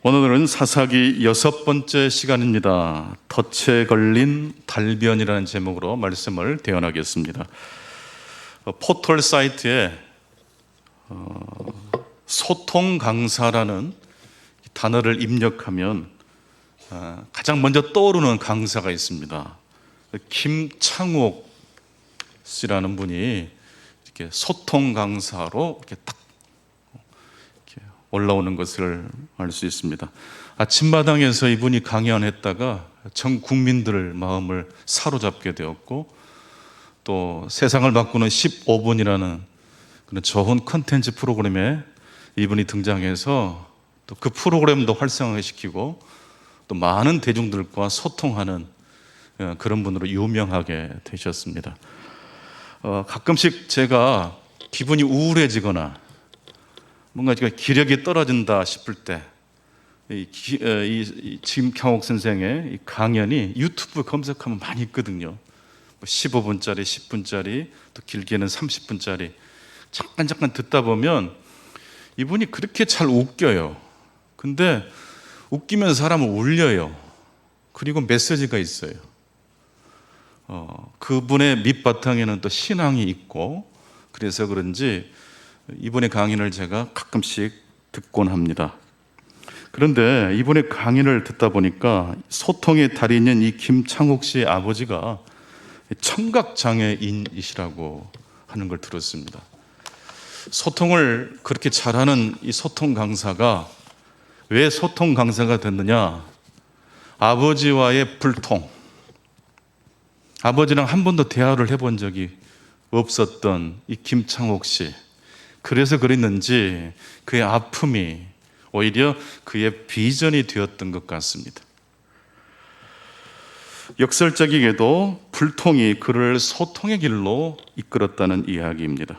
오늘은 사사기 6번째 시간입니다. 덫에 걸린 달변이라는 제목으로 말씀을 대언하겠습니다. 포털 사이트에 소통 강사라는 단어를 입력하면 가장 먼저 떠오르는 강사가 있습니다. 김창옥 씨라는 분이 이렇게 소통 강사로 이렇게 딱 올라오는 것을 알 수 있습니다. 아침마당에서 이분이 강연했다가 전 국민들 마음을 사로잡게 되었고, 또 세상을 바꾸는 15분이라는 그런 좋은 컨텐츠 프로그램에 이분이 등장해서 또 그 프로그램도 활성화시키고 또 많은 대중들과 소통하는 그런 분으로 유명하게 되셨습니다. 가끔씩 제가 기분이 우울해지거나 뭔가 기력이 떨어진다 싶을 때 김창옥 선생의 이 강연이 유튜브 검색하면 많이 있거든요. 15분짜리, 10분짜리, 또 길게는 30분짜리 잠깐 듣다 보면 이분이 그렇게 잘 웃겨요. 근데 웃기면 사람을 울려요. 그리고 메시지가 있어요. 그분의 밑바탕에는 또 신앙이 있고, 그래서 그런지 이분의 강연을 제가 가끔씩 듣곤 합니다. 그런데 이분의 강연을 듣다 보니까 소통의 달인인 이 김창옥 씨의 아버지가 청각장애인이시라고 하는 걸 들었습니다. 소통을 그렇게 잘하는 이 소통 강사가 왜 소통 강사가 됐느냐? 아버지와의 불통, 아버지랑 한 번도 대화를 해본 적이 없었던 이 김창옥 씨, 그래서 그랬는지 그의 아픔이 오히려 그의 비전이 되었던 것 같습니다. 역설적이게도 불통이 그를 소통의 길로 이끌었다는 이야기입니다.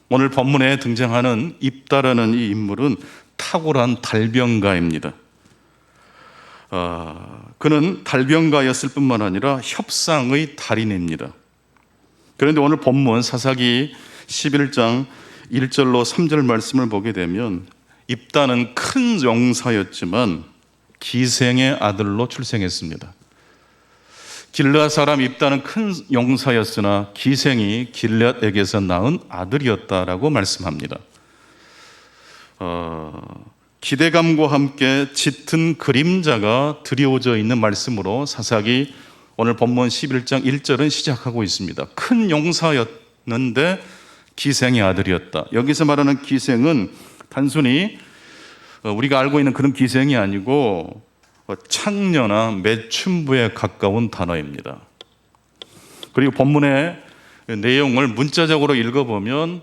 오늘 본문에 등장하는 입다라는 이 인물은 탁월한 달변가입니다. 그는 달변가였을 뿐만 아니라 협상의 달인입니다. 그런데 오늘 본문 사사기 11장 1절로 3절 말씀을 보게 되면 입다는 큰 용사였지만 기생의 아들로 출생했습니다. 길르앗 사람 입다는 큰 용사였으나 기생이 길르앗에게서 낳은 아들이었다라고 말씀합니다. 기대감과 함께 짙은 그림자가 드리워져 있는 말씀으로 사사기 오늘 본문 11장 1절은 시작하고 있습니다. 큰 용사였는데 기생의 아들이었다. 여기서 말하는 기생은 단순히 우리가 알고 있는 그런 기생이 아니고 창녀나 매춘부에 가까운 단어입니다. 그리고 본문의 내용을 문자적으로 읽어보면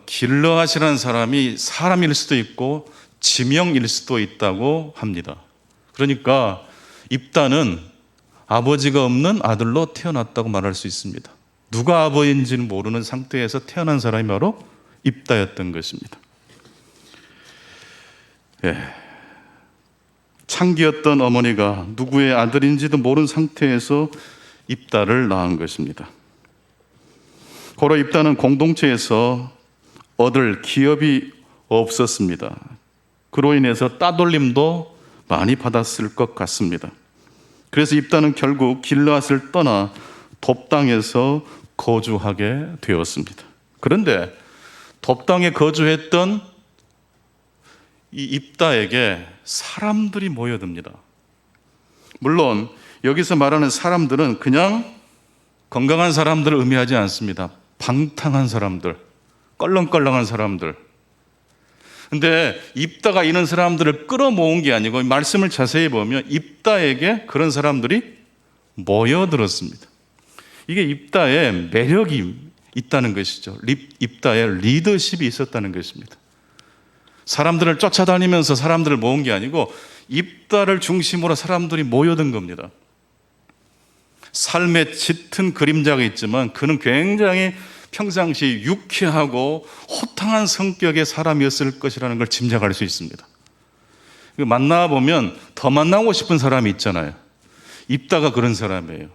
길르앗이라는 사람이 사람일 수도 있고 지명일 수도 있다고 합니다. 그러니까 입다는 아버지가 없는 아들로 태어났다고 말할 수 있습니다. 누가 아버지인지는 모르는 상태에서 태어난 사람이 바로 입다였던 것입니다. 창기였던 어머니가 누구의 아들인지도 모르는 상태에서 입다를 낳은 것입니다. 고로 입다는 공동체에서 얻을 기업이 없었습니다. 그로 인해서 따돌림도 많이 받았을 것 같습니다. 그래서 입다는 결국 길르앗을 떠나 돕당에서 거주하게 되었습니다. 그런데 돕당에 거주했던 이 입다에게 사람들이 모여듭니다. 물론 여기서 말하는 사람들은 그냥 건강한 사람들을 의미하지 않습니다. 방탕한 사람들, 껄렁껄렁한 사람들. 근데 입다가 이런 사람들을 끌어모은 게 아니고 말씀을 자세히 보면 입다에게 그런 사람들이 모여들었습니다. 이게 입다의 매력이 있다는 것이죠. 입다의 리더십이 있었다는 것입니다. 사람들을 쫓아다니면서 사람들을 모은 게 아니고 입다를 중심으로 사람들이 모여든 겁니다. 삶의 짙은 그림자가 있지만 그는 굉장히 평상시 유쾌하고 호탕한 성격의 사람이었을 것이라는 걸 짐작할 수 있습니다. 만나보면 더 만나고 싶은 사람이 있잖아요. 입다가 그런 사람이에요.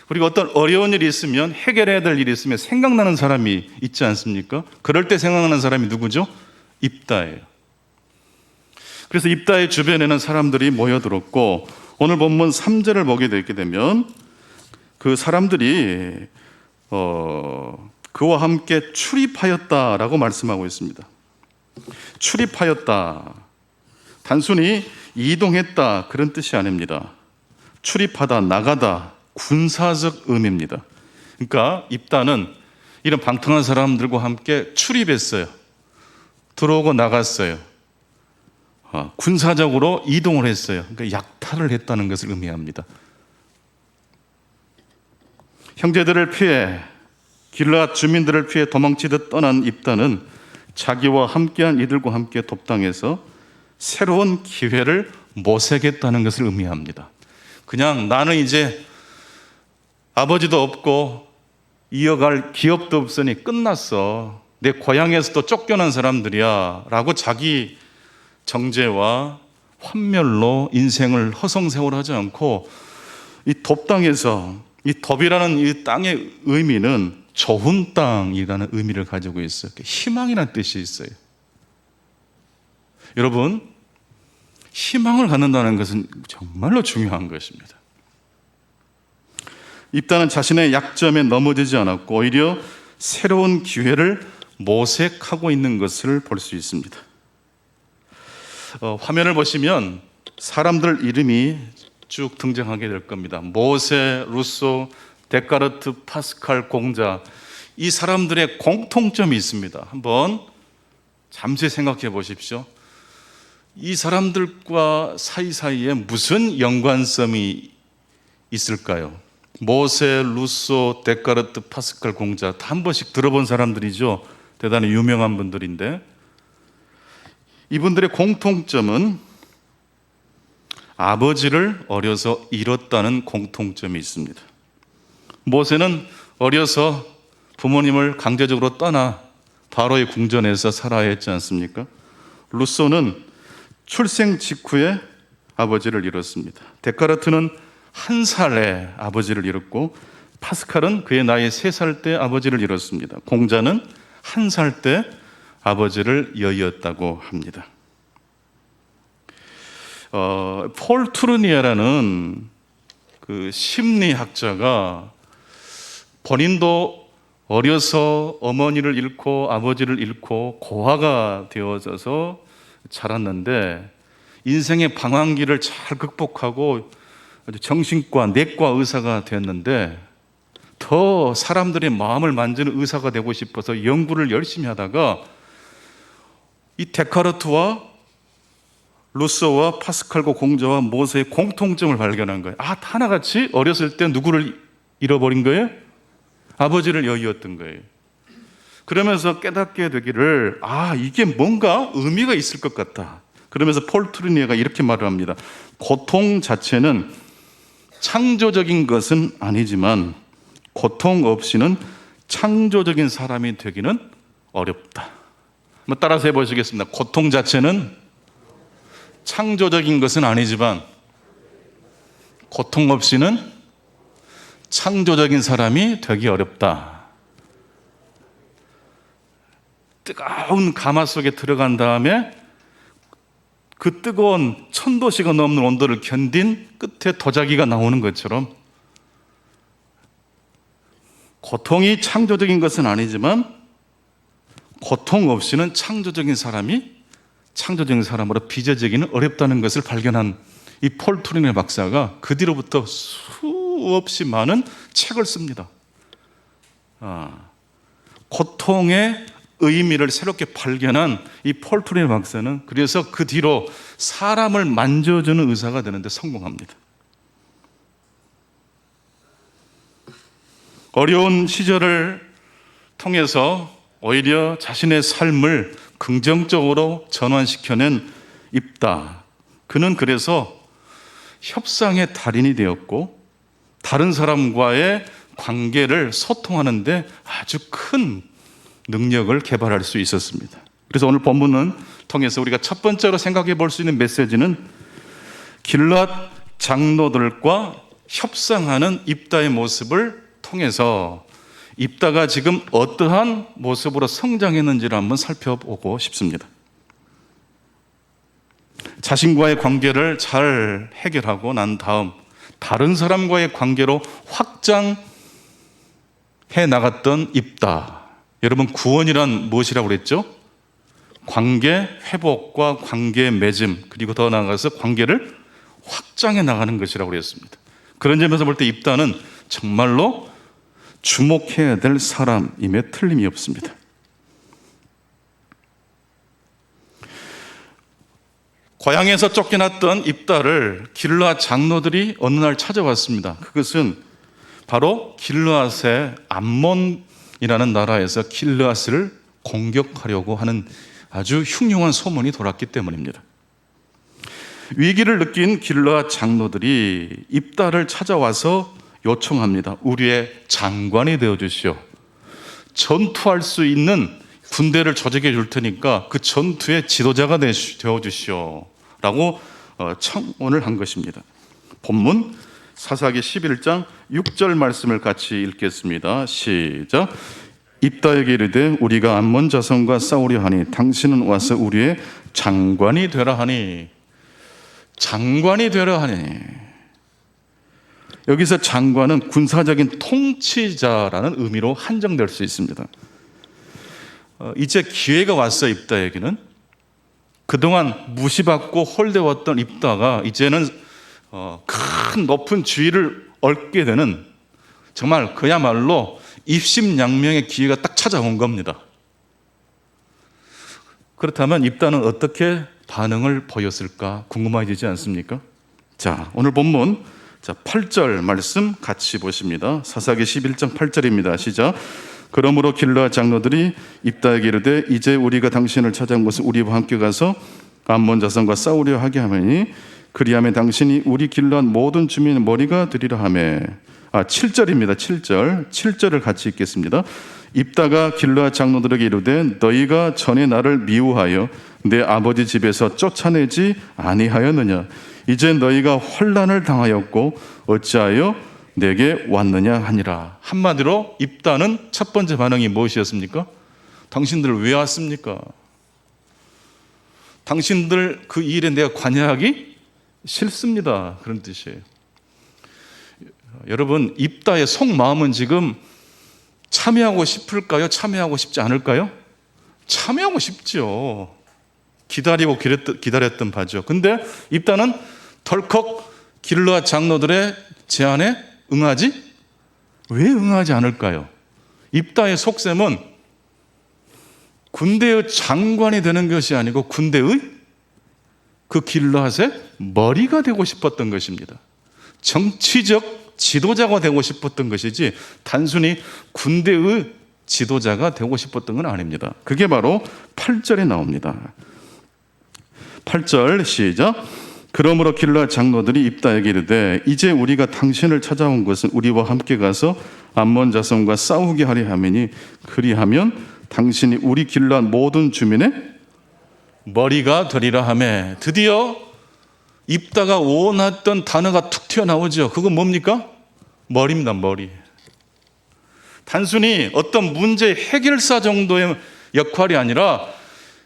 그리고 어떤 어려운 일이 있으면, 해결해야 될 일이 있으면 생각나는 사람이 있지 않습니까? 그럴 때 생각나는 사람이 누구죠? 입다예요. 그래서 입다의 주변에는 사람들이 모여들었고, 오늘 본문 3절을 보게 되게 되면 그 사람들이 그와 함께 출입하였다라고 말씀하고 있습니다. 출입하였다, 단순히 이동했다 그런 뜻이 아닙니다. 출입하다, 나가다, 군사적 의미입니다. 그러니까 입다는 이런 방탕한 사람들과 함께 출입했어요. 들어오고 나갔어요. 군사적으로 이동을 했어요. 그러니까 약탈을 했다는 것을 의미합니다. 형제들을 피해, 길앗 주민들을 피해 도망치듯 떠난 입다는 자기와 함께한 이들과 함께 돕당해서 새로운 기회를 모색했다는 것을 의미합니다. 그냥 나는 이제 아버지도 없고 이어갈 기업도 없으니 끝났어, 내 고향에서도 쫓겨난 사람들이야 라고 자기 정죄와 환멸로 인생을 허송세월하지 않고 이 돕당에서, 이 돕이라는 이 땅의 의미는 좋은 땅이라는 의미를 가지고 있어요. 희망이라는 뜻이 있어요. 여러분, 희망을 갖는다는 것은 정말로 중요한 것입니다. 입다는 자신의 약점에 넘어지지 않았고 오히려 새로운 기회를 모색하고 있는 것을 볼 수 있습니다. 화면을 보시면 사람들 이름이 쭉 등장하게 될 겁니다. 모세, 루소, 데카르트, 파스칼, 공자, 이 사람들의 공통점이 있습니다. 한번 잠시 생각해 보십시오. 이 사람들과 사이사이에 무슨 연관성이 있을까요? 모세, 루소, 데카르트, 파스칼, 공자 다 한 번씩 들어본 사람들이죠. 대단히 유명한 분들인데 이분들의 공통점은 아버지를 어려서 잃었다는 공통점이 있습니다. 모세는 어려서 부모님을 강제적으로 떠나 바로의 궁전에서 살아야 했지 않습니까? 루소는 출생 직후에 아버지를 잃었습니다. 데카르트는 1살에 아버지를 잃었고 파스칼은 그의 나이 3살 때 아버지를 잃었습니다. 공자는 1살 때 아버지를 여의었다고 합니다. 폴 투르니에라는 그 심리학자가 본인도 어려서 어머니를 잃고 아버지를 잃고 고아가 되어져서 자랐는데 인생의 방황기를 잘 극복하고 아주 정신과 내과 의사가 되었는데 더 사람들의 마음을 만지는 의사가 되고 싶어서 연구를 열심히 하다가 이 데카르트와 루소와 파스칼과 공자와 모세의 공통점을 발견한 거예요. 다 하나같이 어렸을 때 누구를 잃어버린 거예요? 아버지를 여의었던 거예요. 그러면서 깨닫게 되기를 이게 뭔가 의미가 있을 것 같다. 그러면서 폴 투르니에가 이렇게 말을 합니다. 고통 자체는 창조적인 것은 아니지만 고통 없이는 창조적인 사람이 되기는 어렵다. 한번 따라서 해보시겠습니다. 고통 자체는 창조적인 것은 아니지만 고통 없이는 창조적인 사람이 되기 어렵다. 뜨거운 가마 속에 들어간 다음에 그 뜨거운 1000도씨가 넘는 온도를 견딘 끝에 도자기가 나오는 것처럼 고통이 창조적인 것은 아니지만 고통 없이는 창조적인 사람으로 빚어지기는 어렵다는 것을 발견한 이 폴 투르니에 박사가 그 뒤로부터 수없이 많은 책을 씁니다. 고통의 의미를 새롭게 발견한 이 폴 투르니에 박사는 그래서 그 뒤로 사람을 만져주는 의사가 되는데 성공합니다. 어려운 시절을 통해서 오히려 자신의 삶을 긍정적으로 전환시켜낸 입다. 그는 그래서 협상의 달인이 되었고 다른 사람과의 관계를 소통하는 데 아주 큰 능력을 개발할 수 있었습니다. 그래서 오늘 본문은 통해서 우리가 첫 번째로 생각해 볼 수 있는 메시지는 길앗 장로들과 협상하는 입다의 모습을 통해서 입다가 지금 어떠한 모습으로 성장했는지를 한번 살펴보고 싶습니다. 자신과의 관계를 잘 해결하고 난 다음 다른 사람과의 관계로 확장해 나갔던 입다. 여러분, 구원이란 무엇이라고 그랬죠? 관계 회복과 관계 맺음, 그리고 더 나아가서 관계를 확장해 나가는 것이라고 그랬습니다. 그런 점에서 볼 때 입다는 정말로 주목해야 될 사람임에 틀림이 없습니다. 고향에서 쫓겨났던 입다를 길르앗 장로들이 어느 날 찾아왔습니다. 그것은 바로 길르앗의 암몬이라는 나라에서 길르앗을 공격하려고 하는 아주 흉흉한 소문이 돌았기 때문입니다. 위기를 느낀 길르앗 장로들이 입다를 찾아와서 요청합니다. 우리의 장관이 되어주시오. 전투할 수 있는 군대를 조직해 줄 테니까 그 전투의 지도자가 되어주시오 라고 청원을 한 것입니다. 본문 사사기 11장 6절 말씀을 같이 읽겠습니다. 시작. 입다에게 이르되 우리가 암몬 자손과 싸우려 하니 당신은 와서 우리의 장관이 되라 하니. 장관이 되라 하니. 여기서 장관은 군사적인 통치자라는 의미로 한정될 수 있습니다. 이제 기회가 왔어요. 입다에게는. 그동안 무시받고 홀대왔던 입다가 이제는 큰 높은 지위를 얻게 되는, 정말 그야말로 입심양명의 기회가 딱 찾아온 겁니다. 그렇다면 입다는 어떻게 반응을 보였을까 궁금해지지 않습니까? 자, 오늘 본문 8절 말씀 같이 보십니다. 사사기 11장 8절입니다. 시작. 그러므로 길르앗 장로들이 입다에게 이르되 이제 우리가 당신을 찾아온 것은 우리와 함께 가서 암몬 자손과 싸우려 하게 하매니 그리하면 당신이 우리 길르앗 모든 주민의 머리가 되리라 하매. 7절입니다. 7절을 같이 읽겠습니다. 입다가 길르앗 장로들에게 이르되 너희가 전에 나를 미워하여 내 아버지 집에서 쫓아내지 아니하였느냐. 이제 너희가 환난을 당하였고 어찌하여 내게 왔느냐 하니라. 한마디로 입다는 첫 번째 반응이 무엇이었습니까? 당신들 왜 왔습니까? 당신들 그 일에 내가 관여하기 싫습니다. 그런 뜻이에요. 여러분, 입다의 속마음은 지금 참여하고 싶을까요? 참여하고 싶지 않을까요? 참여하고 싶죠. 기다리고 기다렸던 바죠. 근데 입다는 덜컥 길르앗 장로들의 제안에 응하지? 왜 응하지 않을까요? 입다의 속셈은 군대의 장관이 되는 것이 아니고 군대의 그 길르앗의 머리가 되고 싶었던 것입니다. 정치적 지도자가 되고 싶었던 것이지 단순히 군대의 지도자가 되고 싶었던 건 아닙니다. 그게 바로 8절에 나옵니다. 8절 시작. 그러므로 길르앗 장로들이 입다에게 이르되 이제 우리가 당신을 찾아온 것은 우리와 함께 가서 암몬 자손과 싸우게 하려 하매니 그리하면 당신이 우리 길르앗 모든 주민의 머리가 되리라 하매. 드디어 입다가 원했던 단어가 툭 튀어나오죠. 그건 뭡니까? 머리입니다. 머리. 단순히 어떤 문제 해결사 정도의 역할이 아니라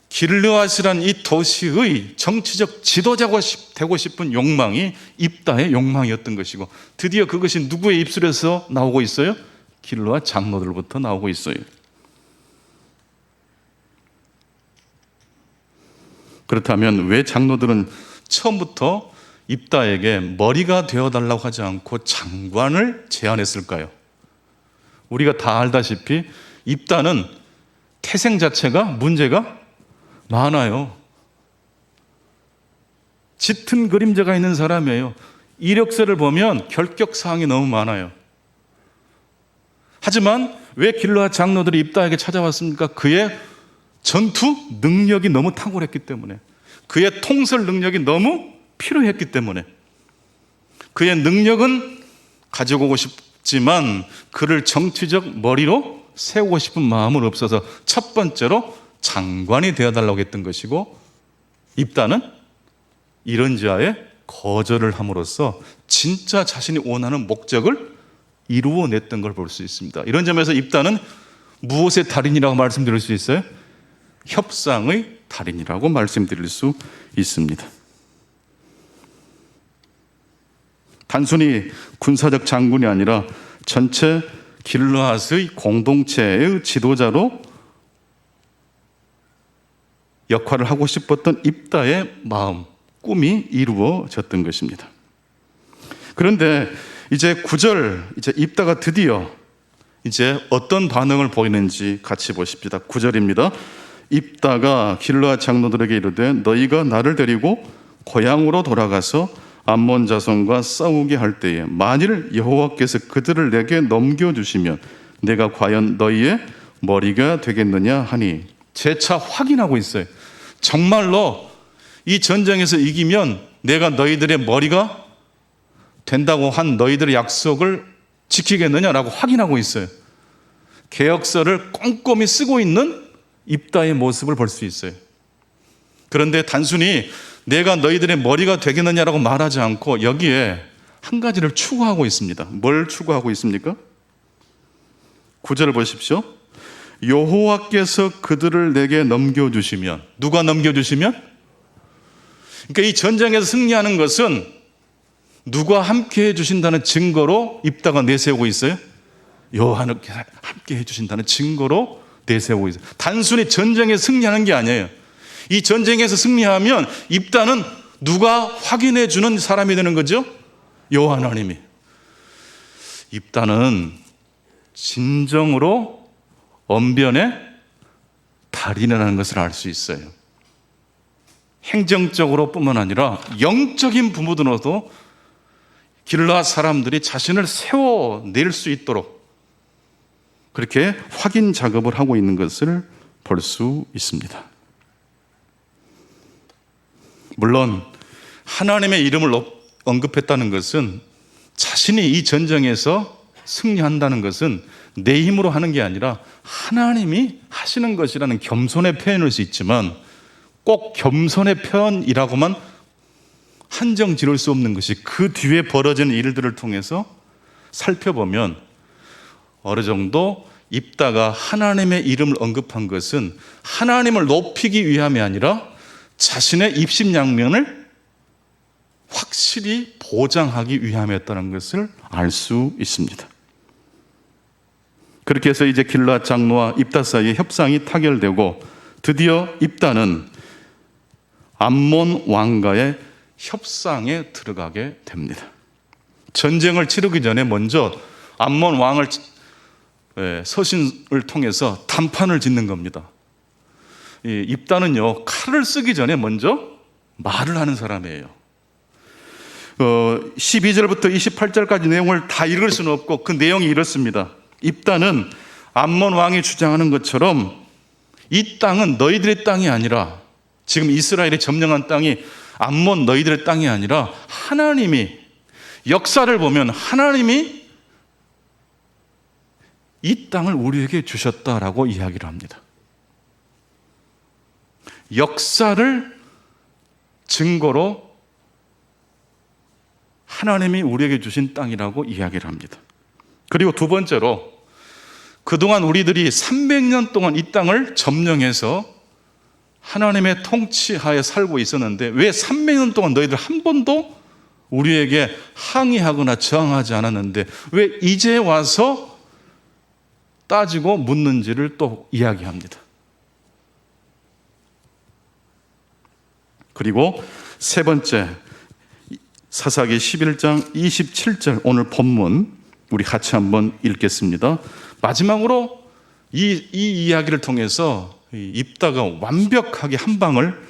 길르앗이란 이 도시의 정치적 지도자가 되고 싶은 욕망이 입다의 욕망이었던 것이고, 드디어 그것이 누구의 입술에서 나오고 있어요? 길르앗 장로들부터 나오고 있어요. 그렇다면 왜 장로들은 처음부터 입다에게 머리가 되어달라고 하지 않고 장관을 제안했을까요? 우리가 다 알다시피 입다는 태생 자체가 문제가 많아요. 짙은 그림자가 있는 사람이에요. 이력서를 보면 결격사항이 너무 많아요. 하지만 왜 길르앗 장로들이 입다에게 찾아왔습니까? 그의 전투 능력이 너무 탁월했기 때문에, 그의 통솔 능력이 너무 필요했기 때문에, 그의 능력은 가지고 오고 싶지만 그를 정치적 머리로 세우고 싶은 마음은 없어서 첫 번째로 장관이 되어달라고 했던 것이고, 입다는 이런 자의 거절을 함으로써 진짜 자신이 원하는 목적을 이루어냈던 걸 볼 수 있습니다. 이런 점에서 입다는 무엇의 달인이라고 말씀드릴 수 있어요? 협상의 달인이라고 말씀드릴 수 있습니다. 단순히 군사적 장군이 아니라 전체 길르앗의 공동체의 지도자로 역할을 하고 싶었던 입다의 마음, 꿈이 이루어졌던 것입니다. 그런데 이제 9절, 이제 입다가 드디어 이제 어떤 반응을 보이는지 같이 보십시다. 9절입니다. 입다가 길르앗 장로들에게 이르되 너희가 나를 데리고 고향으로 돌아가서 암몬 자손과 싸우게 할 때에 만일 여호와께서 그들을 내게 넘겨주시면 내가 과연 너희의 머리가 되겠느냐 하니, 재차 확인하고 있어요. 정말로 이 전쟁에서 이기면 내가 너희들의 머리가 된다고 한 너희들의 약속을 지키겠느냐라고 확인하고 있어요. 계약서를 꼼꼼히 쓰고 있는 입다의 모습을 볼 수 있어요. 그런데 단순히 내가 너희들의 머리가 되겠느냐라고 말하지 않고 여기에 한 가지를 추구하고 있습니다. 뭘 추구하고 있습니까? 9절을 보십시오. 여호와께서 그들을 내게 넘겨주시면, 누가 넘겨주시면? 그러니까 이 전쟁에서 승리하는 것은 누가 함께 해주신다는 증거로 입다가 내세우고 있어요? 여호와께서 함께 해주신다는 증거로 내세우고 있어요. 단순히 전쟁에 승리하는 게 아니에요. 이 전쟁에서 승리하면 입다는 누가 확인해 주는 사람이 되는 거죠? 여호와 하나님이. 입다는 진정으로 언변의 달인이라는 것을 알 수 있어요. 행정적으로 뿐만 아니라 영적인 부분으로도 길르앗 사람들이 자신을 세워낼 수 있도록 그렇게 확인 작업을 하고 있는 것을 볼 수 있습니다. 물론 하나님의 이름을 언급했다는 것은, 자신이 이 전쟁에서 승리한다는 것은 내 힘으로 하는 게 아니라 하나님이 하시는 것이라는 겸손의 표현일 수 있지만, 꼭 겸손의 표현이라고만 한정 지을 수 없는 것이 그 뒤에 벌어지는 일들을 통해서 살펴보면 어느 정도 입다가 하나님의 이름을 언급한 것은 하나님을 높이기 위함이 아니라 자신의 입심양면을 확실히 보장하기 위함이었다는 것을 알 수 있습니다. 그렇게 해서 이제 길르앗 장로와 입다 사이에 협상이 타결되고 드디어 입다는 암몬 왕과의 협상에 들어가게 됩니다. 전쟁을 치르기 전에 먼저 암몬 왕을 서신을 통해서 단판을 짓는 겁니다. 입다는요, 칼을 쓰기 전에 먼저 말을 하는 사람이에요. 12절부터 28절까지 내용을 다 읽을 수는 없고 그 내용이 이렇습니다. 입다는 암몬 왕이 주장하는 것처럼 이 땅은 너희들의 땅이 아니라, 지금 이스라엘이 점령한 땅이 암몬 너희들의 땅이 아니라 하나님이, 역사를 보면 하나님이 이 땅을 우리에게 주셨다라고 이야기를 합니다. 역사를 증거로 하나님이 우리에게 주신 땅이라고 이야기를 합니다. 그리고 두 번째로, 그동안 우리들이 300년 동안 이 땅을 점령해서 하나님의 통치하에 살고 있었는데 왜 300년 동안 너희들 한 번도 우리에게 항의하거나 저항하지 않았는데 왜 이제 와서 따지고 묻는지를 또 이야기합니다. 그리고 세 번째, 사사기 11장 27절, 오늘 본문 우리 같이 한번 읽겠습니다. 마지막으로 이 이야기를 통해서 입다가 완벽하게 한 방을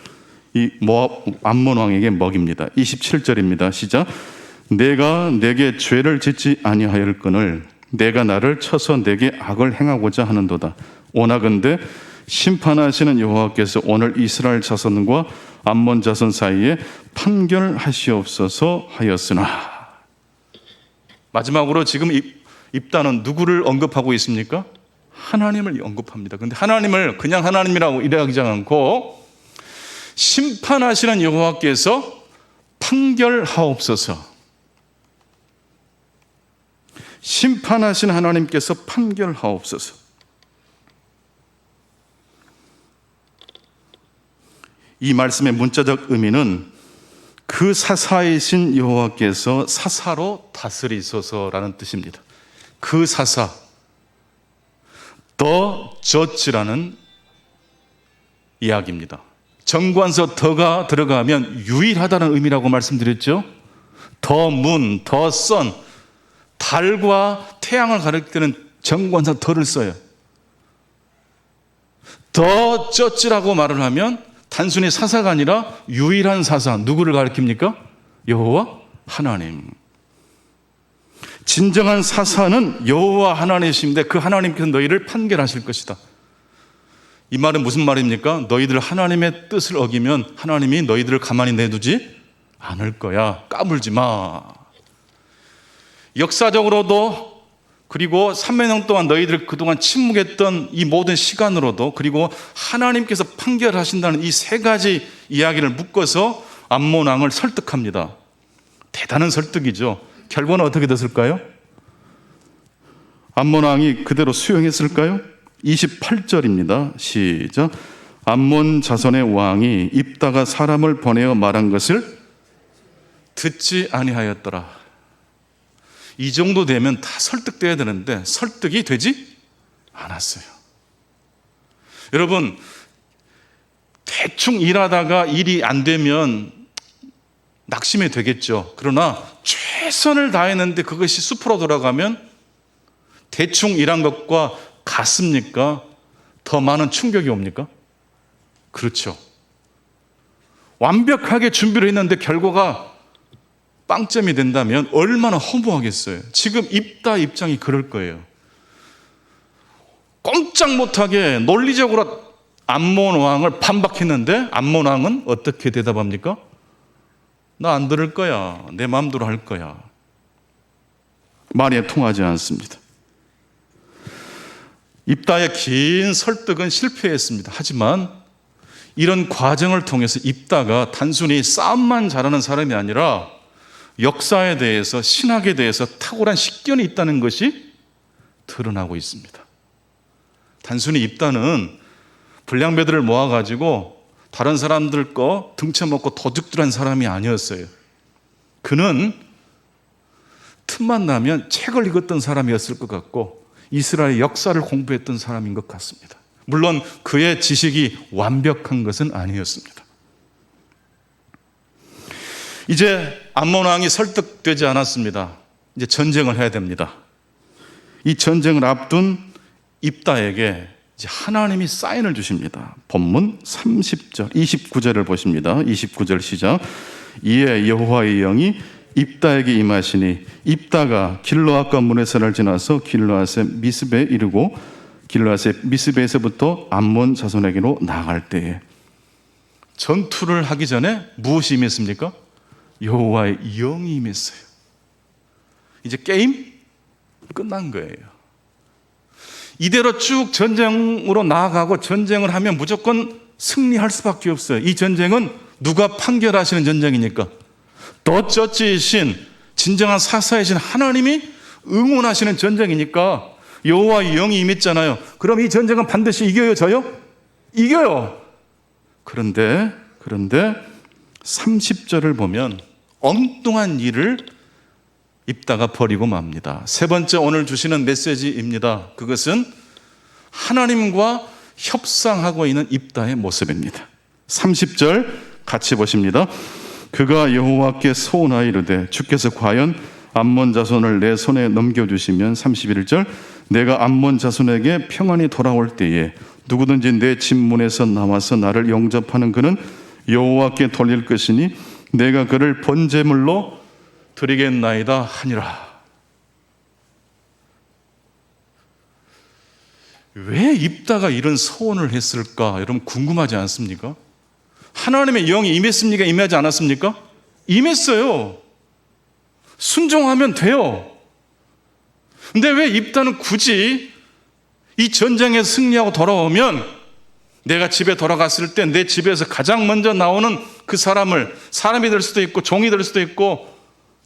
이 모압 암몬 왕에게 먹입니다. 27절입니다. 시작. 내가 내게 죄를 짓지 아니하였거늘 내가 나를 쳐서 내게 악을 행하고자 하는도다. 오나건대 심판하시는 여호와께서 오늘 이스라엘 자손과 암몬 자손 사이에 판결하시옵소서 하였으나. 마지막으로 지금 입다는 누구를 언급하고 있습니까? 하나님을 언급합니다. 그런데 하나님을 그냥 하나님이라고 이야기하지 않고 심판하시는 여호와께서 판결하옵소서. 심판하시는 하나님께서 판결하옵소서. 이 말씀의 문자적 의미는 그 사사이신 여호와께서 사사로 다스리소서라는 뜻입니다. 그 사사, the judge라는 이야기입니다. 정관서 더가 들어가면 유일하다는 의미라고 말씀드렸죠. the moon, the sun, 달과 태양을 가리키는 정관사 더를 써요. the judge라고 말을 하면 단순히 사사가 아니라 유일한 사사, 누구를 가리킵니까? 여호와 하나님. 진정한 사사는 여호와 하나님이신데 그 하나님께서 너희를 판결하실 것이다. 이 말은 무슨 말입니까? 너희들 하나님의 뜻을 어기면 하나님이 너희들을 가만히 내두지 않을 거야. 까불지 마. 역사적으로도 그리고 300년 동안 너희들 그동안 침묵했던 이 모든 시간으로도 그리고 하나님께서 판결하신다는 이 세 가지 이야기를 묶어서 암몬 왕을 설득합니다. 대단한 설득이죠. 결과는 어떻게 됐을까요? 암몬 왕이 그대로 수용했을까요? 28절입니다. 시작. 암몬 자손의 왕이 입다가 사람을 보내어 말한 것을 듣지 아니하였더라. 이 정도 되면 다 설득돼야 되는데 설득이 되지 않았어요. 여러분, 대충 일하다가 일이 안 되면 낙심이 되겠죠. 그러나 최선을 다했는데 그것이 숲으로 돌아가면 대충 일한 것과 같습니까? 더 많은 충격이 옵니까? 그렇죠. 완벽하게 준비를 했는데 결과가 빵점이 된다면 얼마나 허무하겠어요. 지금 입다 입장이 그럴 거예요. 꼼짝 못하게 논리적으로 암몬 왕을 반박했는데 암몬 왕은 어떻게 대답합니까? 나 안 들을 거야. 내 마음대로 할 거야. 말이 통하지 않습니다. 입다의 긴 설득은 실패했습니다. 하지만 이런 과정을 통해서 입다가 단순히 싸움만 잘하는 사람이 아니라 역사에 대해서 신학에 대해서 탁월한 식견이 있다는 것이 드러나고 있습니다. 단순히 입다는 불량배들을 모아가지고 다른 사람들 거 등쳐먹고 도둑질한 사람이 아니었어요. 그는 틈만 나면 책을 읽었던 사람이었을 것 같고 이스라엘 역사를 공부했던 사람인 것 같습니다. 물론 그의 지식이 완벽한 것은 아니었습니다. 이제 암몬 왕이 설득되지 않았습니다. 이제 전쟁을 해야 됩니다. 이 전쟁을 앞둔 입다에게 이제 하나님이 사인을 주십니다. 본문 30절, 29절을 보십니다. 29절 시작. 이에 여호와의 영이 입다에게 임하시니 입다가 길르앗 문에서를 지나서 길르앗의 미스베에 이르고 길르앗의 미스베에서부터 암몬 자손에게로 나아갈 때에 전투를 하기 전에 무엇이 임했습니까? 여호와의 영이 임했어요. 이제 게임 끝난 거예요. 이대로 쭉 전쟁으로 나아가고 전쟁을 하면 무조건 승리할 수밖에 없어요. 이 전쟁은 누가 판결하시는 전쟁이니까? 더 저지이신 진정한 사사이신 하나님이 응원하시는 전쟁이니까 여호와의 영이 임했잖아요. 그럼 이 전쟁은 반드시 이겨요, 저요? 이겨요. 그런데 30절을 보면 엉뚱한 일을 입다가 버리고 맙니다. 세 번째 오늘 주시는 메시지입니다. 그것은 하나님과 협상하고 있는 입다의 모습입니다. 30절 같이 보십니다. 그가 여호와께 소원하이르되 주께서 과연 암몬 자손을 내 손에 넘겨주시면 31절 내가 암몬 자손에게 평안히 돌아올 때에 누구든지 내 집 문에서 나와서 나를 영접하는 그는 여호와께 돌릴 것이니 내가 그를 번제물로 드리겠나이다 하니라. 왜 입다가 이런 소원을 했을까? 여러분 궁금하지 않습니까? 하나님의 영이 임했습니까? 임하지 않았습니까? 임했어요. 순종하면 돼요. 근데 왜 입다는 굳이 이 전쟁에 승리하고 돌아오면 내가 집에 돌아갔을 때 내 집에서 가장 먼저 나오는 그 사람을 사람이 될 수도 있고 종이 될 수도 있고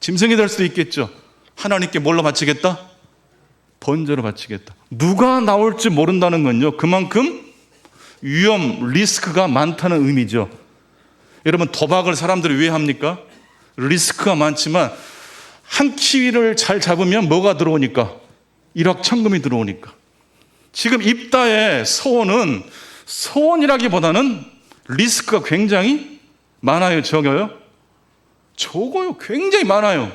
짐승이 될 수도 있겠죠. 하나님께 뭘로 바치겠다? 번제로 바치겠다. 누가 나올지 모른다는 건요, 그만큼 위험, 리스크가 많다는 의미죠. 여러분 도박을 사람들이 왜 합니까? 리스크가 많지만 한 키위를 잘 잡으면 뭐가 들어오니까? 일확천금이 들어오니까. 지금 입다의 소원은 소원이라기보다는 리스크가 굉장히 많아요, 적어요? 적어요. 굉장히 많아요.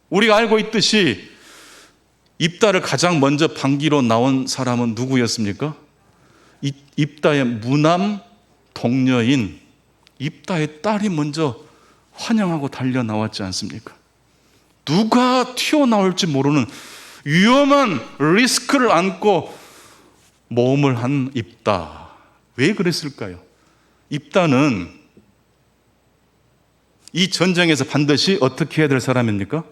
우리가 알고 있듯이 입다를 가장 먼저 반기로 나온 사람은 누구였습니까? 입다의 무남 동녀인 입다의 딸이 먼저 환영하고 달려 나왔지 않습니까? 누가 튀어나올지 모르는 위험한 리스크를 안고 모험을 한 입다. 왜 그랬을까요? 입다는 이 전쟁에서 반드시 어떻게 해야 될 사람입니까?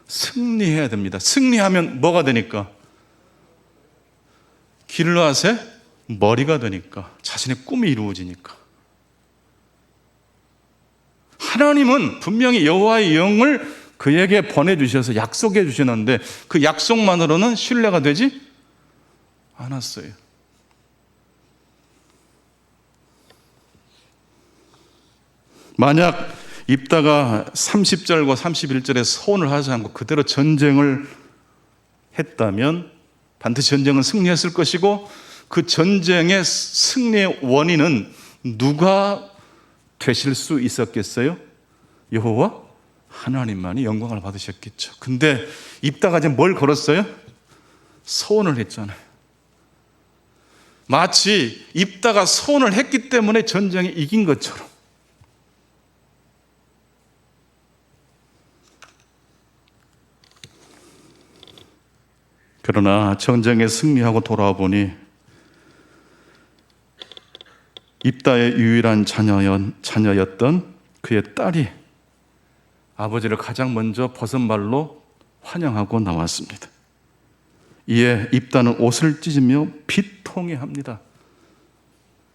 승리해야 됩니다. 승리하면 뭐가 되니까? 길르앗의 머리가 되니까, 자신의 꿈이 이루어지니까. 하나님은 분명히 여호와의 영을 그에게 보내주셔서 약속해 주시는데 그 약속만으로는 신뢰가 되지 않았어요. 만약 입다가 30절과 31절에 소원을 하지 않고 그대로 전쟁을 했다면 반드시 전쟁은 승리했을 것이고 그 전쟁의 승리의 원인은 누가 되실 수 있었겠어요? 여호와 하나님만이 영광을 받으셨겠죠. 근데 입다가 이제 뭘 걸었어요? 소원을 했잖아요. 마치 입다가 소원을 했기 때문에 전쟁에 이긴 것처럼. 그러나 전쟁에 승리하고 돌아와 보니 입다의 유일한 자녀였던 그의 딸이 아버지를 가장 먼저 버선발로 환영하고 나왔습니다. 이에 입다는 옷을 찢으며 비통해합니다.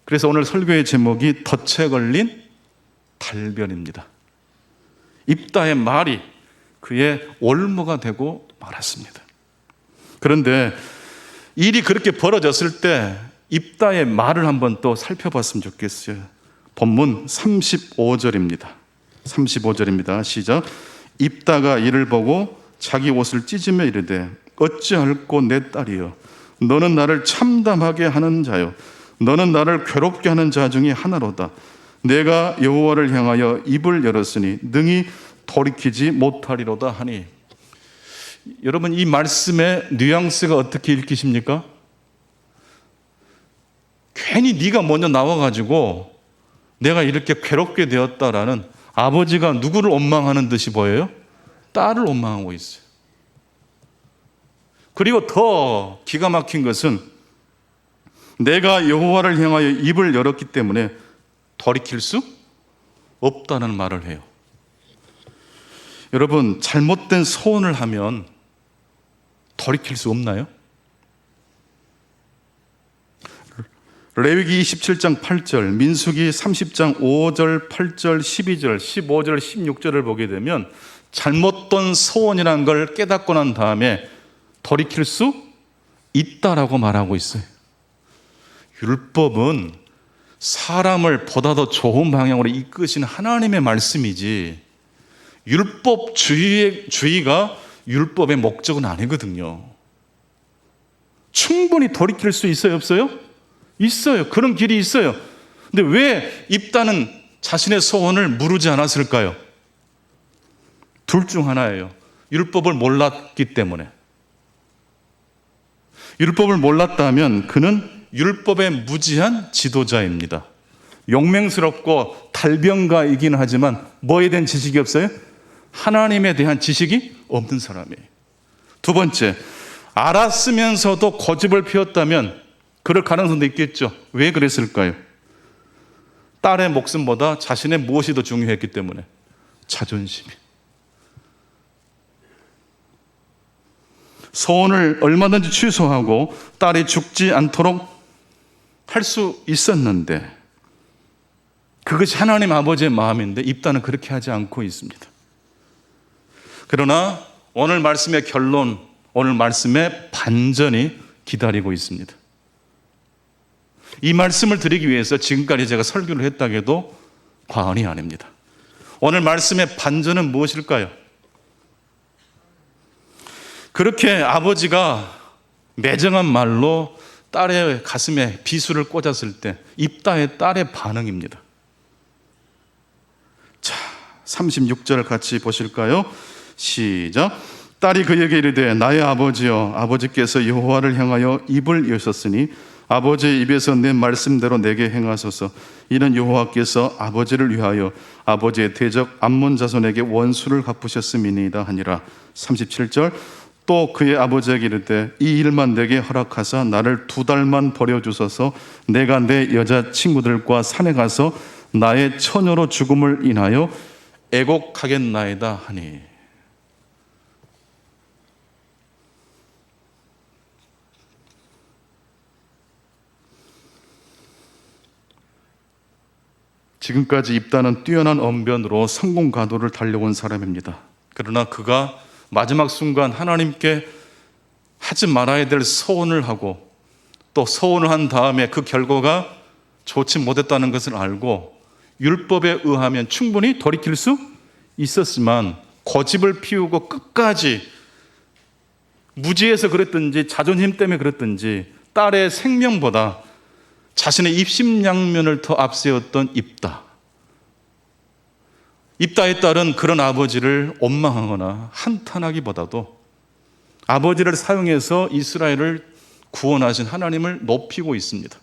그래서 오늘 설교의 제목이 덫에 걸린 달변입니다. 입다의 말이 그의 올무가 되고 말았습니다. 그런데 일이 그렇게 벌어졌을 때 입다의 말을 한번 또 살펴봤으면 좋겠어요. 본문 35절입니다. 35절입니다. 시작. 입다가 이를 보고 자기 옷을 찢으며 이르되 어찌할꼬 내 딸이여 너는 나를 참담하게 하는 자요 너는 나를 괴롭게 하는 자 중에 하나로다. 내가 여호와를 향하여 입을 열었으니 능히 돌이키지 못하리로다 하니. 여러분 이 말씀의 뉘앙스가 어떻게 읽히십니까? 괜히 네가 먼저 나와가지고 내가 이렇게 괴롭게 되었다라는 아버지가 누구를 원망하는 듯이 보여요? 딸을 원망하고 있어요. 그리고 더 기가 막힌 것은 내가 여호와를 향하여 입을 열었기 때문에 돌이킬 수 없다는 말을 해요. 여러분 잘못된 소원을 하면 돌이킬 수 없나요? 레위기 27장 8절, 민수기 30장 5절, 8절, 12절, 15절, 16절을 보게 되면 잘못된 소원이라는 걸 깨닫고 난 다음에 돌이킬 수 있다라고 말하고 있어요. 율법은 사람을 보다 더 좋은 방향으로 이끄시는 하나님의 말씀이지 율법주의가 율법의 목적은 아니거든요. 충분히 돌이킬 수 있어요, 없어요? 있어요. 그런 길이 있어요. 근데 왜 입다는 자신의 소원을 무르지 않았을까요? 둘 중 하나예요. 율법을 몰랐기 때문에. 율법을 몰랐다면 그는 율법의 무지한 지도자입니다. 용맹스럽고 달변가이긴 하지만 뭐에 대한 지식이 없어요? 하나님에 대한 지식이 없는 사람이에요. 두 번째, 알았으면서도 고집을 피웠다면 그럴 가능성도 있겠죠. 왜 그랬을까요? 딸의 목숨보다 자신의 무엇이 더 중요했기 때문에. 자존심이. 소원을 얼마든지 취소하고 딸이 죽지 않도록 할 수 있었는데 그것이 하나님 아버지의 마음인데 입다는 그렇게 하지 않고 있습니다. 그러나 오늘 말씀의 결론, 오늘 말씀의 반전이 기다리고 있습니다. 이 말씀을 드리기 위해서 지금까지 제가 설교를 했다고 해도 과언이 아닙니다. 오늘 말씀의 반전은 무엇일까요? 그렇게 아버지가 매정한 말로 딸의 가슴에 비수를 꽂았을 때 입다의 딸의 반응입니다. 자, 36절 같이 보실까요? 시작. 딸이 그에게 이르되 나의 아버지여, 아버지께서 여호와를 향하여 입을 여셨으니 아버지의 입에서 내 말씀대로 내게 행하소서. 이는 여호와께서 아버지를 위하여 아버지의 대적 암몬 자손에게 원수를 갚으셨음이니이다 하니라. 37절. 또 그의 아버지에게 이르되 이 일만 내게 허락하사 나를 2달만 버려주소서. 내가 내 여자친구들과 산에 가서 나의 처녀로 죽음을 인하여 애곡하겠나이다 하니. 지금까지 입다는 뛰어난 언변으로 성공 가도를 달려온 사람입니다. 그러나 그가 마지막 순간 하나님께 하지 말아야 될 서원을 하고 또 서원을 한 다음에 그 결과가 좋지 못했다는 것을 알고 율법에 의하면 충분히 돌이킬 수 있었지만 고집을 피우고 끝까지 무지해서 그랬든지 자존심 때문에 그랬든지 딸의 생명보다 자신의 입심양면을 더 앞세웠던 입다. 입다의 딸은 그런 아버지를 원망하거나 한탄하기보다도 아버지를 사용해서 이스라엘을 구원하신 하나님을 높이고 있습니다.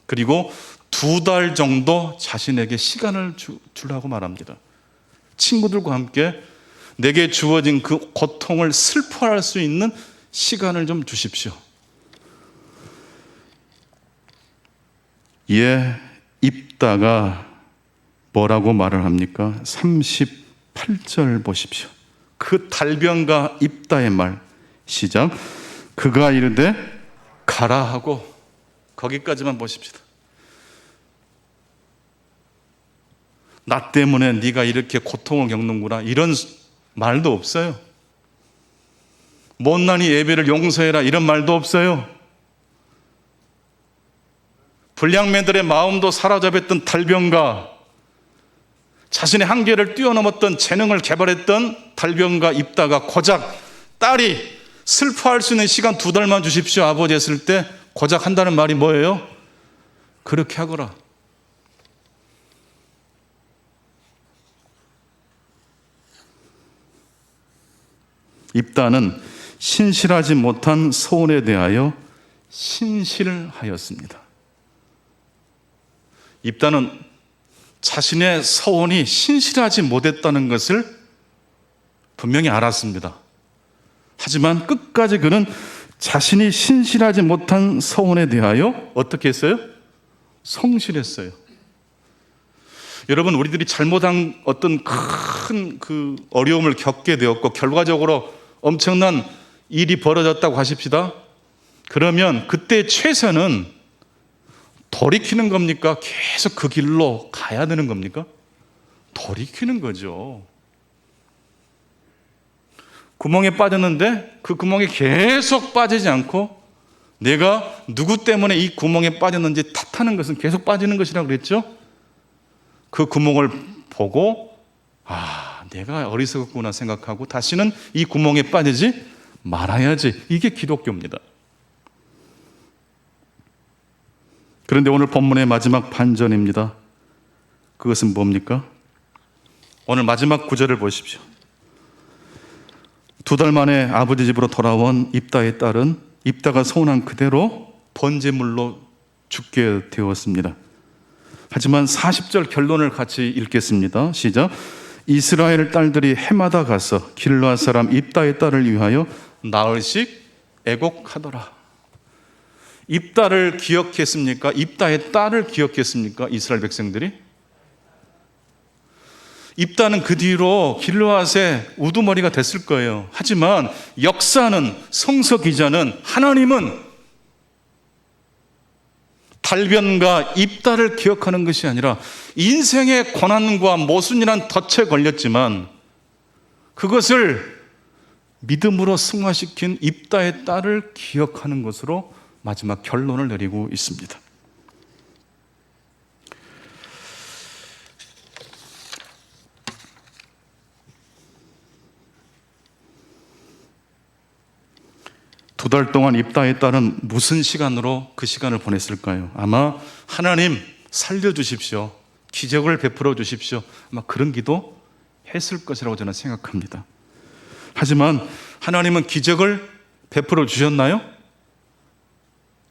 그리고 2달 정도 자신에게 시간을 주라고 말합니다. 친구들과 함께 내게 주어진 그 고통을 슬퍼할 수 있는 시간을 좀 주십시오. 예, 입다가 뭐라고 말을 합니까? 38절 보십시오. 그 달변가 입다의 말 시작. 그가 이르되 가라 하고 거기까지만 보십시다. 나 때문에 네가 이렇게 고통을 겪는구나 이런 말도 없어요. 못난이 예배를 용서해라 이런 말도 없어요. 불량매들의 마음도 사로잡았던 달변가, 자신의 한계를 뛰어넘었던 재능을 개발했던 달변가 입다가 고작 딸이 슬퍼할 수 있는 시간 2달만 주십시오 아버지 했을 때 고작 한다는 말이 뭐예요? 그렇게 하거라. 입다는 신실하지 못한 소원에 대하여 신실하였습니다. 입다는 자신의 서원이 신실하지 못했다는 것을 분명히 알았습니다. 하지만 끝까지 그는 자신이 신실하지 못한 서원에 대하여 어떻게 했어요? 성실했어요. 여러분, 우리들이 잘못한 어떤 큰 그 어려움을 겪게 되었고 결과적으로 엄청난 일이 벌어졌다고 하십시다. 그러면 그때 최선은 돌이키는 겁니까? 계속 그 길로 가야 되는 겁니까? 돌이키는 거죠. 구멍에 빠졌는데 그 구멍에 계속 빠지지 않고 내가 누구 때문에 이 구멍에 빠졌는지 탓하는 것은 계속 빠지는 것이라고 그랬죠? 그 구멍을 보고 내가 어리석었구나 생각하고 다시는 이 구멍에 빠지지 말아야지. 이게 기독교입니다. 그런데 오늘 본문의 마지막 반전입니다. 그것은 뭡니까? 오늘 마지막 구절을 보십시오. 2달 만에 아버지 집으로 돌아온 입다의 딸은 입다가 서운한 그대로 번제물로 죽게 되었습니다. 하지만 40절 결론을 같이 읽겠습니다. 시작. 이스라엘 딸들이 해마다 가서 길르앗 사람 입다의 딸을 위하여 나흘씩 애곡하더라. 입다를 기억했습니까? 입다의 딸을 기억했습니까? 이스라엘 백성들이? 입다는 그 뒤로 길르앗의 우두머리가 됐을 거예요. 하지만 역사는, 성서 기자는, 하나님은 달변과 입다를 기억하는 것이 아니라 인생의 고난과 모순이란 덫에 걸렸지만 그것을 믿음으로 승화시킨 입다의 딸을 기억하는 것으로 마지막 결론을 내리고 있습니다. 2달 동안 입다의 딸은 무슨 시간으로 그 시간을 보냈을까요? 아마 하나님 살려주십시오, 기적을 베풀어 주십시오, 아마 그런 기도 했을 것이라고 저는 생각합니다. 하지만 하나님은 기적을 베풀어 주셨나요?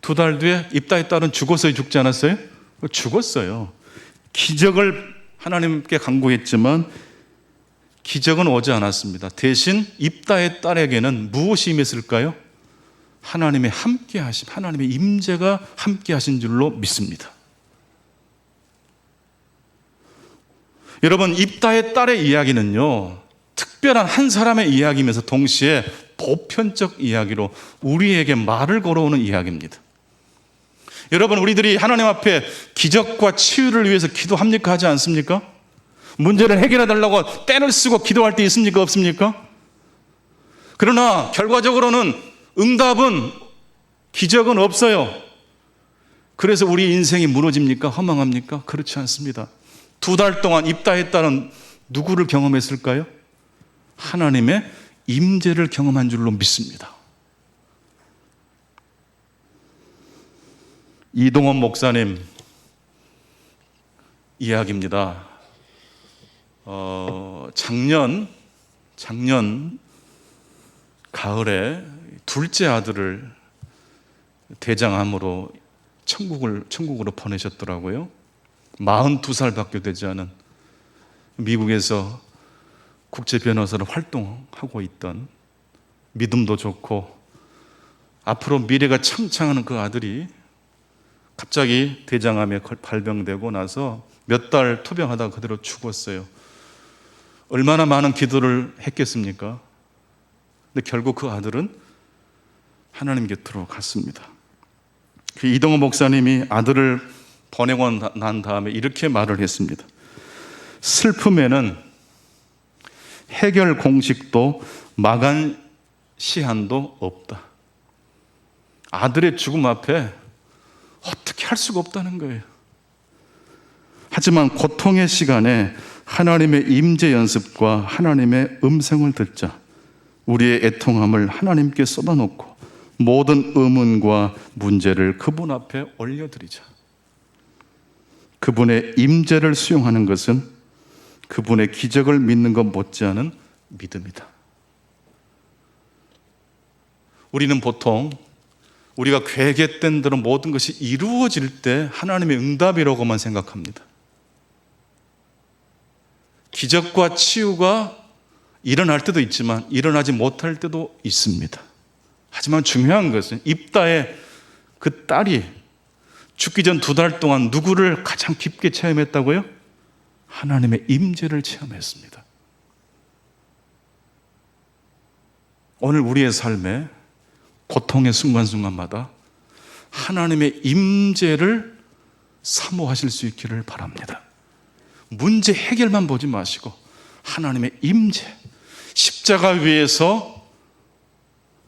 2달 뒤에 입다의 딸은 죽었어요, 죽지 않았어요? 죽었어요. 기적을 하나님께 간구했지만 기적은 오지 않았습니다. 대신 입다의 딸에게는 무엇이 임했을까요? 하나님의 함께하심, 하나님의 임재가 함께하신 줄로 믿습니다. 여러분, 입다의 딸의 이야기는요, 특별한 한 사람의 이야기이면서 동시에 보편적 이야기로 우리에게 말을 걸어오는 이야기입니다. 여러분, 우리들이 하나님 앞에 기적과 치유를 위해서 기도합니까? 하지 않습니까? 문제를 해결해 달라고 떼를 쓰고 기도할 때 있습니까? 없습니까? 그러나 결과적으로는 응답은, 기적은 없어요. 그래서 우리 인생이 무너집니까? 허망합니까? 그렇지 않습니다. 2달 동안 입다의 딸은 누구를 경험했을까요? 하나님의 임재를 경험한 줄로 믿습니다. 이동원 목사님 이야기입니다. 작년 가을에 둘째 아들을 대장암으로 천국으로 보내셨더라고요. 42살밖에 되지 않은 미국에서 국제 변호사로 활동하고 있던, 믿음도 좋고 앞으로 미래가 창창한 그 아들이 갑자기 대장암에 발병되고 나서 몇 달 투병하다가 그대로 죽었어요. 얼마나 많은 기도를 했겠습니까? 근데 결국 그 아들은 하나님 곁으로 갔습니다. 그 이동호 목사님이 아들을 보내고 난 다음에 이렇게 말을 했습니다. 슬픔에는 해결 공식도 마감 시한도 없다. 아들의 죽음 앞에 어떻게 할 수가 없다는 거예요. 하지만 고통의 시간에 하나님의 임재 연습과 하나님의 음성을 듣자. 우리의 애통함을 하나님께 쏟아놓고 모든 의문과 문제를 그분 앞에 올려드리자. 그분의 임재를 수용하는 것은 그분의 기적을 믿는 것 못지않은 믿음이다. 우리는 보통 우리가 계획했던 대로 모든 것이 이루어질 때 하나님의 응답이라고만 생각합니다. 기적과 치유가 일어날 때도 있지만 일어나지 못할 때도 있습니다. 하지만 중요한 것은 입다의 그 딸이 죽기 전 2달 동안 누구를 가장 깊게 체험했다고요? 하나님의 임재를 체험했습니다. 오늘 우리의 삶에 고통의 순간순간마다 하나님의 임재를 사모하실 수 있기를 바랍니다. 문제 해결만 보지 마시고 하나님의 임재, 십자가 위에서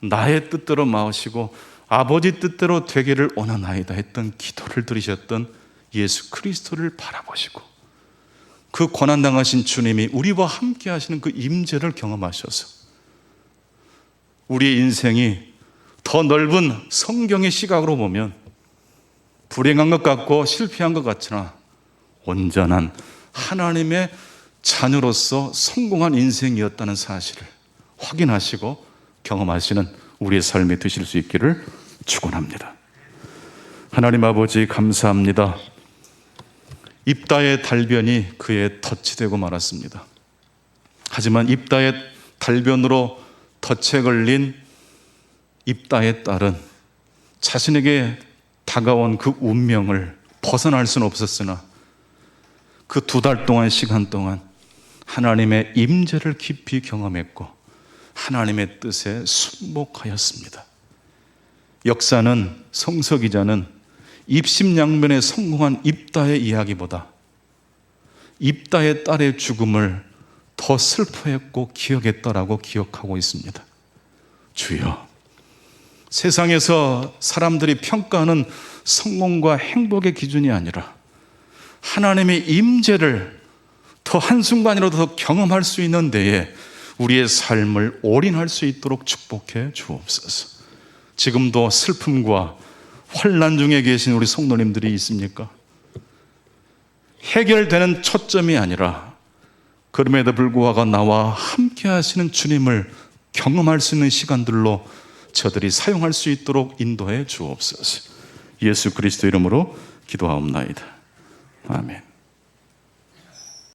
나의 뜻대로 마시고 아버지 뜻대로 되기를 원하나이다 했던 기도를 드리셨던 예수 그리스도를 바라보시고 그 고난당하신 주님이 우리와 함께 하시는 그 임재를 경험하셔서 우리의 인생이 더 넓은 성경의 시각으로 보면 불행한 것 같고 실패한 것 같으나 온전한 하나님의 자녀로서 성공한 인생이었다는 사실을 확인하시고 경험하시는 우리의 삶이 되실 수 있기를 축원합니다. 하나님 아버지 감사합니다. 입다의 달변이 그의 덫이 되고 말았습니다. 하지만 입다의 달변으로 덫에 걸린 입다의 딸은 자신에게 다가온 그 운명을 벗어날 수는 없었으나 그 2달 동안 시간 동안 하나님의 임재를 깊이 경험했고 하나님의 뜻에 순복하였습니다. 역사는, 성서 기자는 입심양면에 성공한 입다의 이야기보다 입다의 딸의 죽음을 더 슬퍼했고 기억했다라고 기억하고 있습니다. 주여, 세상에서 사람들이 평가하는 성공과 행복의 기준이 아니라 하나님의 임재를 더 한순간이라도 더 경험할 수 있는 데에 우리의 삶을 올인할 수 있도록 축복해 주옵소서. 지금도 슬픔과 환난 중에 계신 우리 성도님들이 있습니까? 해결되는 초점이 아니라 그럼에도 불구하고 나와 함께 하시는 주님을 경험할 수 있는 시간들로 저들이 사용할 수 있도록 인도해 주옵소서. 예수 그리스도 이름으로 기도하옵나이다. 아멘.